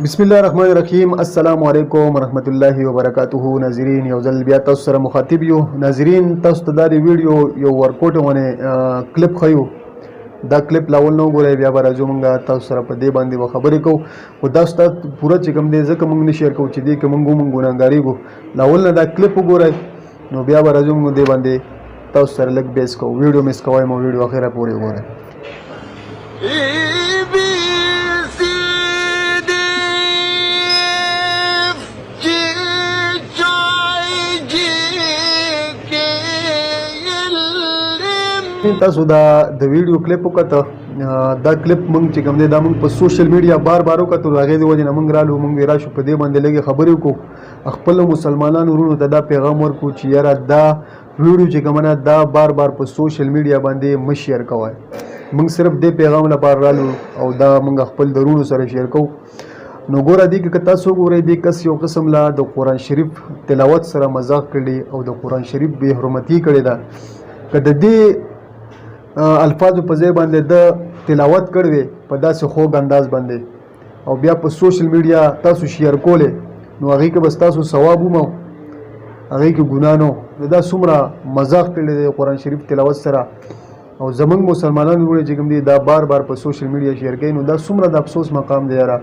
بسم الله الرحمن الرحیم. السلام علیکم ورحمت الله وبرکاته. ناظرین یو ځل بیا تاسو سره مخاطب یو. ناظرین تاسو ته دا ویډیو یو ورکوټ ونه کلیپ خیو. دا کلیپ لاول نو ګورئ بیا به راځو مونږ تاسو سره په دې باندې خبرې کوو. خو دا ستاسو پوره چې کوم دی ځکه مونږ نه شیر کوو چې دې کې مونږ ګناهګاري کوو. لاول نه دا کلیپ وګورئ نو بیا به راځو مونږ دې باندې تاسو سره لږ بیس کوو. ویډیو مس کوئ مو ویډیو اخره پورې وګورئ. تاسو دا د ویډیو کلیپ وکړه. دا کلیپ مونږ چې کوم دی دا مونږ په سوشل میډیا بار وکړو. هغې د وجې نه مونږ رالو مونږ راشو په دې باندې لږې خبرې وکړو. خپل مسلمانانو وروڼو ته دا پیغام ورکړو چې یاره دا ویډیو چې کومه ده دا بار په سوشل میډیا باندې مه شیر کوئ. مونږ صرف دې پیغام لپاره رالو او دا مونږ خپل د وروڼو سره شیر کوو. نو ګوره دې که تاسو وګورئ دې کس یو قسم لا د قرآن شریف تلاوت سره مذاق کړي او د قرآن شریف بې حرمتي کړې ده. که د دې الفاظو په ځای باندې د تلاوت کړی په داسې خوږ انداز باندې او بیا په سوشل میډیا تاسو شیر کولې نو هغې کې بس تاسو ثواب ومو هغې کې ګناه نه. نو دا څومره مذاق کړی دی قرآن شریف تلاوت سره او زمونږ مسلمانان وروڼه چې کوم دي دا بار په سوشل میډیا شیر کوي. نو دا څومره د افسوس مقام دی یاره.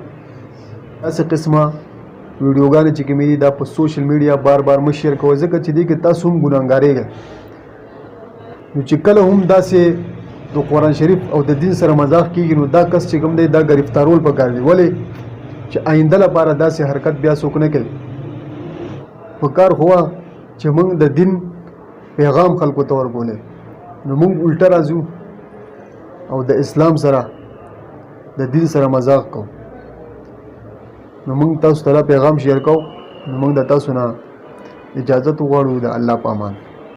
داسې قسمه ویډیوګانې چې کومې دي دا په سوشل میډیا بار مه شیر کوئ ځکه چې دې کې تاسو هم ګناهګارېږئ. نو چې کله هم داسې د قرآن شریف او د دین سره مذاق کیږي نو دا کس چې کوم دی دا گرفتارول پکار دی. ولې چې آینده لپاره داسې حرکت بیا څوک نه کوي. پکار خو چې موږ د دین پیغام خلکو ته ورکولی نو موږ الټه راځو او د اسلام سره د دین سره مذاق کوو. نو موږ تاسو ته پیغام شیر کوو. نو موږ د تاسو نه اجازت وغواړو د الله په امان.